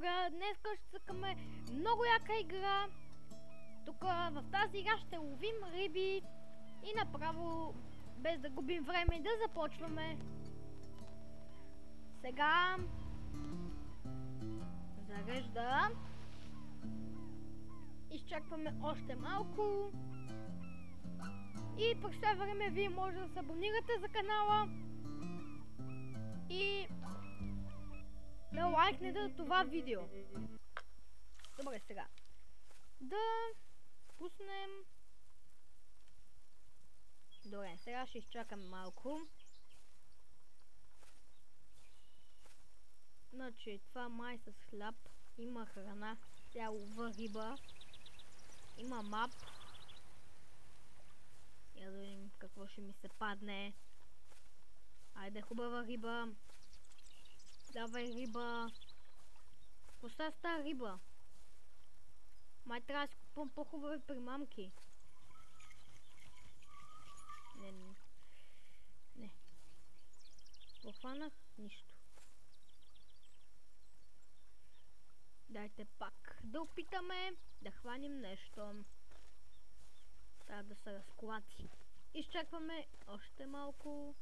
хора, днес ще цъкаме много яка игра. Тук в тази игра ще ловим риби и направо, без да губим време, да започваме. Сега зарежда. Изчакваме още малко. И през това време вие може да се абонирате за канала и да лайкнете това видео. Добре, сега да пуснем. Добре, сега ще изчакам малко. Значи това май с хляб. Има храна, тя лова риба. Има мап. Я да видим какво ще ми се падне. Айде, хубава риба. Давай риба. Коста с тази риба? Май трябва да си купувам по-хубави примамки. Не. Похванах нищо. Дайте пак да опитаме да хванем нещо. Трябва да се разклати. Изчакваме още малко.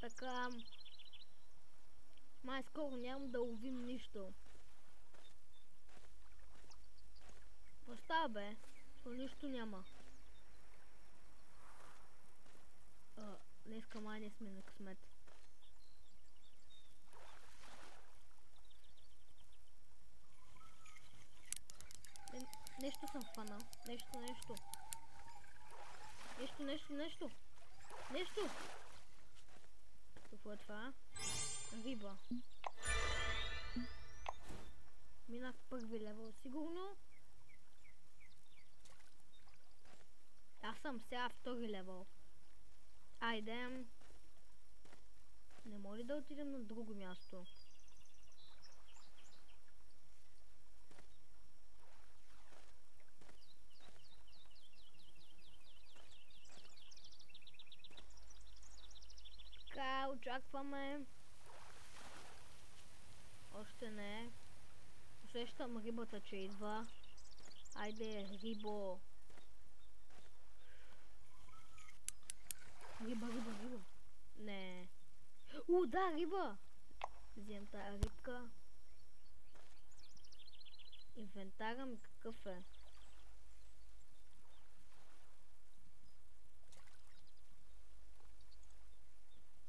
Така. Май скоро нямам да ловим нищо. Какво става, бе? Нищо няма. Днеска май не сме на късмет. Нещо съм хванал. Нещо. Нещо. Какво е това? Риба. Минах първи левел, сигурно. Аз съм сега втори левел. Айде. Не може ли да отидем на друго място? Така, очакваме. Още не. Усещам рибата, че идва. Айде, рибо. Риба. Не. Да, риба. Вземам тая рибка. Инвентара ми какъв е?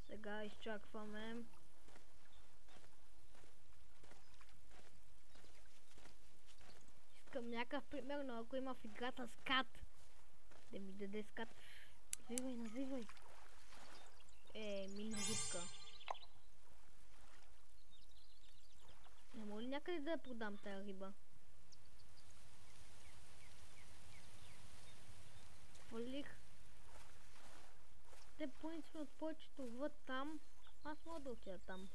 Сега изчакваме. Искам някакъв примерно, ако има в играта скат. Да ми даде скат. Навивай. Мини рибка. Не мога ли някъде да я продам тая риба? Хвалих. Те принципно от повечето ловят там. Аз мога да отида там.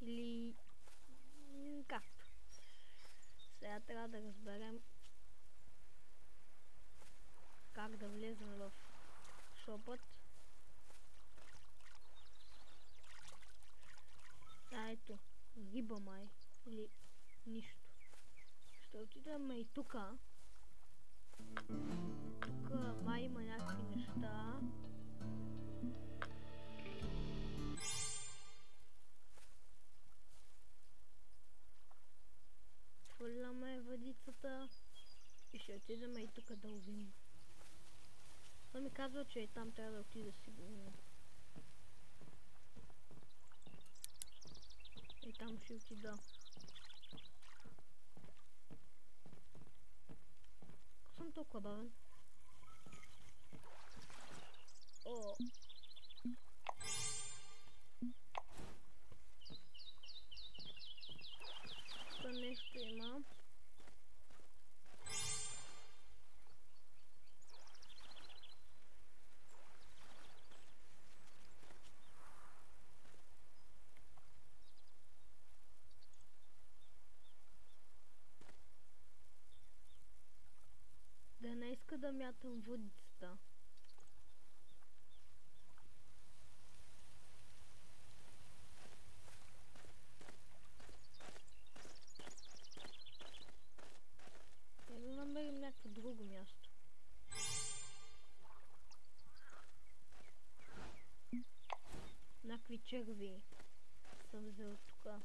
Или... както. Сега трябва да разберем как да влезем в шопът. Ето, риба май. Или нищо. Ще отидем и тука. Тука май има някакви неща. Хвърляме въдицата и ще отидем и тука да ловим. Той ми казва, че и там трябва да отида сигурно. И там ще отида. Как съм толкова бавен? Тук нещо има. не иска да мятам водицата. Да намерим някакво друго място. Някакви черви съм взел тука.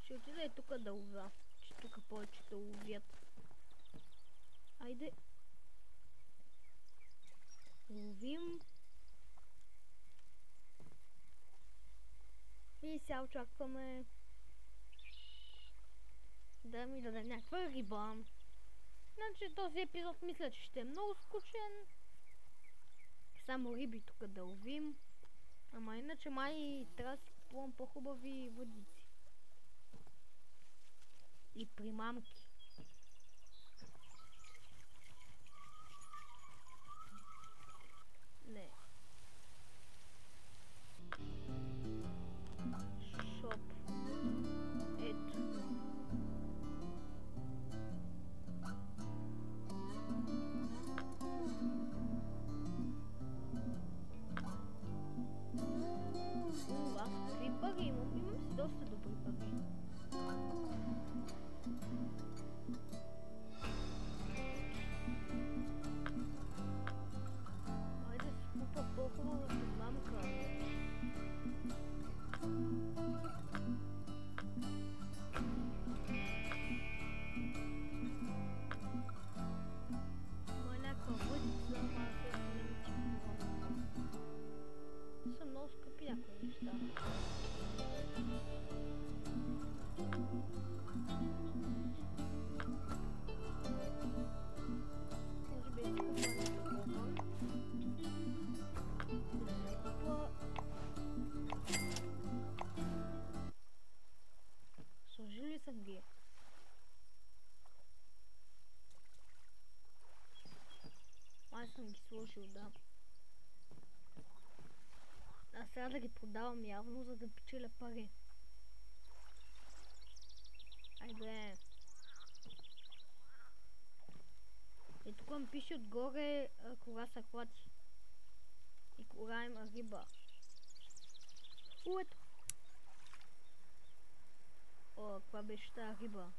Ще отида и тука да ловя, че тука повечето ловят. Айде. Ловим. И сега очакваме да ми даде някаква риба. Значи този епизод мисля, че ще е много скучен. Само риби тук да ловим. Ама иначе май трябва да си купувам по-хубави водици. И примамки. Не. Шоп. Ето. Аз какви пари имам? Имам си доста добри пари. Айде си купа по-хубава примамка. Има някаква водица, ама аз още не ми си купувам. Са много скъпи някои неща. Може би си купа нещо такова. Сложил ли съм ги? Аз съм ги сложил, да. Аз трябва да ги продавам явно, за да печеля пари. Айде. И тук ми пише отгоре кога са хвати. И кога има риба. Ето. О, каква беше тази риба?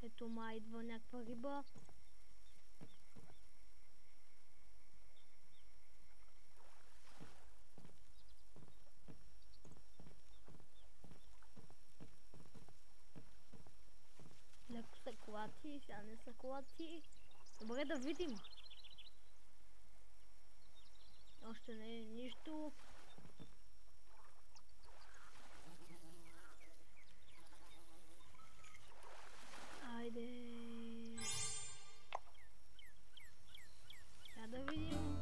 Ето май идва някаква риба. Леко са клати, сега не са клати. Добре, да видим. Още не е нищо. Айде. Сега да видим.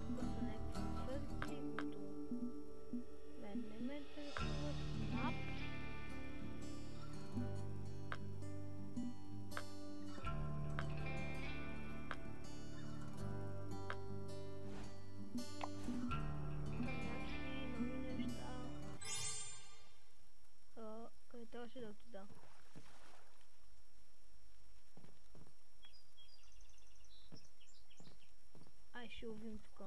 Тук са някакви цвърти, които мен не ме интересуват. Мап. Някакви нови неща. Къде трябваше да отида? Ай, ще ловим тук.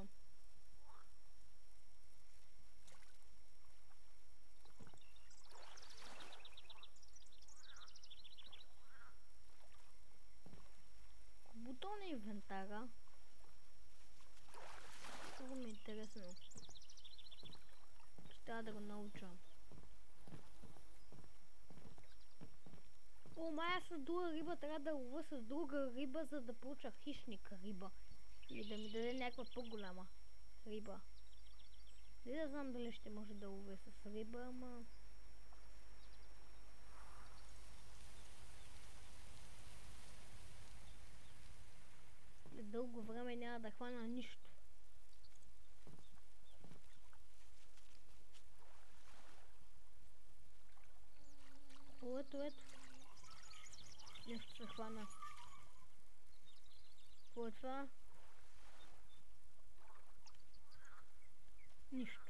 Бутон е инвентара. Много ми е интересно. Ще трябва да го науча. О, май аз с друга риба трябва да лова с друга риба, за да получа хищника риба. Или да ми даде някаква по-голяма риба. Не да знам дали ще може да ловя с риба, ама... След дълго време няма да хвана нищо. О, ето. Нещо се хвана. Какво Какво е това? Нищо.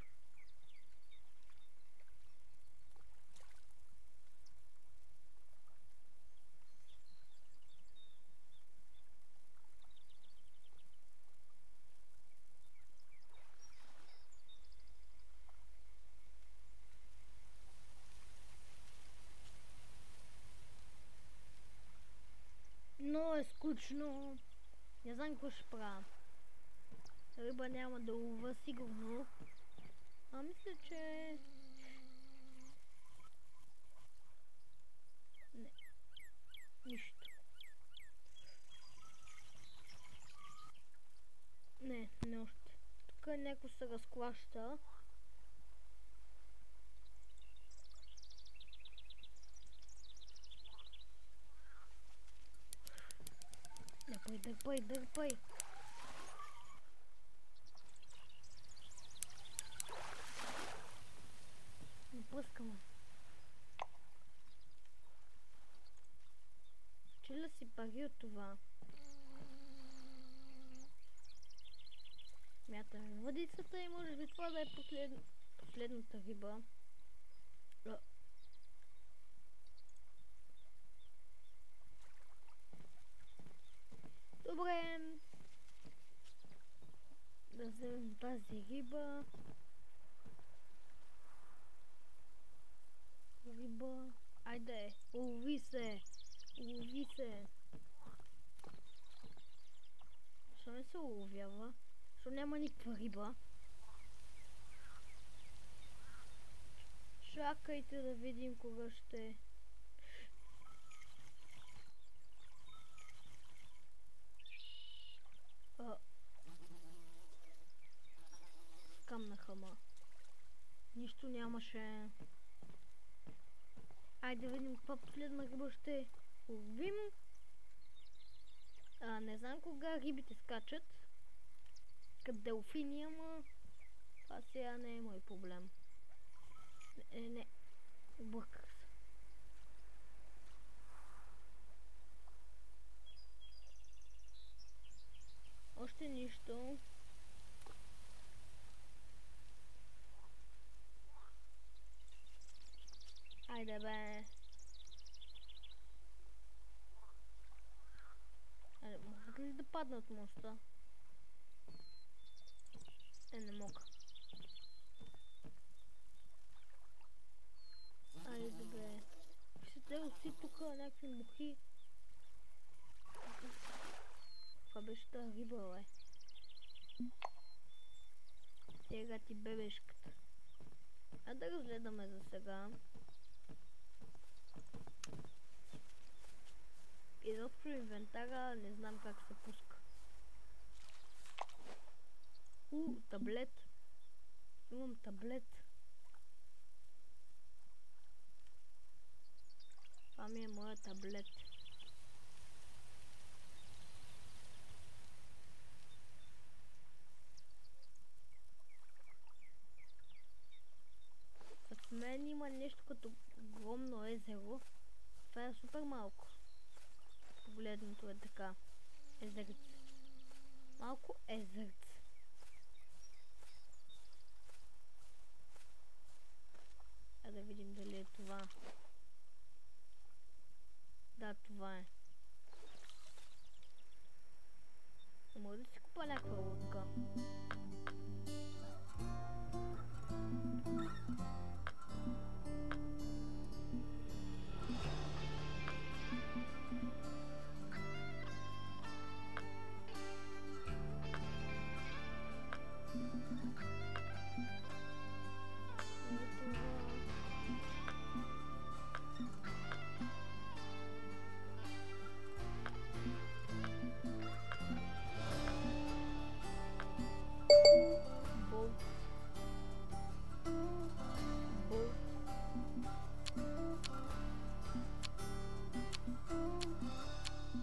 Но е скучно. Не знам какво ще правя. Риба няма да лова сигурно. А мисля, че... Не. Нищо. Не още. Тук някой се разклаща. Дърпай. Не пръскаме. Чуля си пари от това. Мятаме въдицата и може би това да е последната риба. Добре. Да вземем тази риба. Айде, улови се. Защо не се уловява? Защо няма никаква риба? Чакайте да видим кога ще... Камнаха ма. Нищо нямаше. Айде да видим каква последна риба ще ловим. Не знам кога рибите скачат. Като делфини, ама това сега не е мой проблем. Не. Обърках се. Още нищо. Айде бе. Могат ли да падна от моста? Не мога. Айде бе. Вижте оси тук, някакви мухи. Това беше тази риба, бе. Сега ти бебешката. А да разгледаме за сега. Изобщо инвентара не знам как се пуска. Таблет. Имам таблет. Това ми е моя таблет. С мен има нещо като огромно езеро. Това е супер малко. Погледното е така. Езерце. Малко езерце. А да видим дали е това. Да, това е. Може да си купа някаква лодка.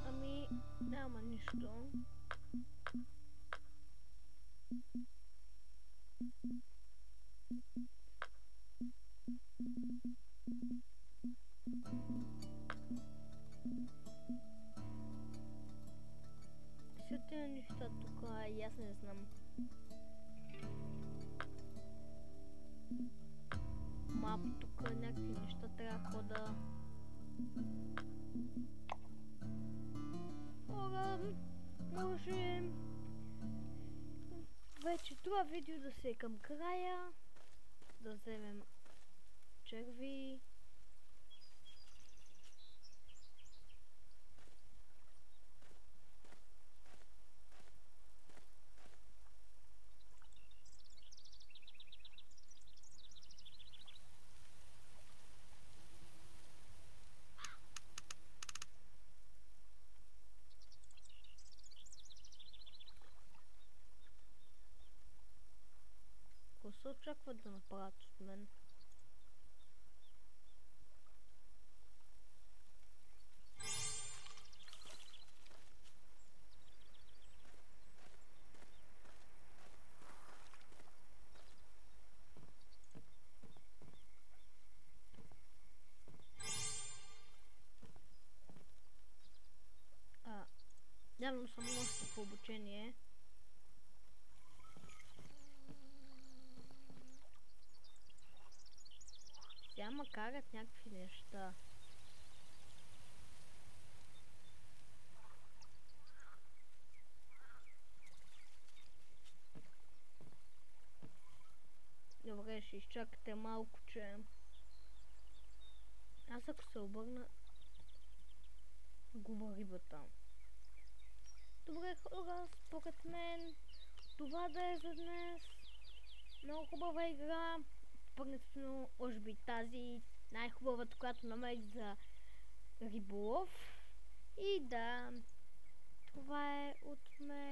Ами, няма нищо. си от тези неща тук, и аз не знам. Мап, тук някакви неща трябва да хода. Може вече това видео да се е към края. Да вземем черви. Какво се очаква да направят от мен? Явно съм още в обучение. Сега ма карат някакви неща. Добре, ще изчакате малко, че... Аз ако се обърна... губа рибата. Добре хора, според мен това да е за днес. Много хубава игра. Принципно, може би тази най-хубавата, която намерих за риболов. И да, това е от мен.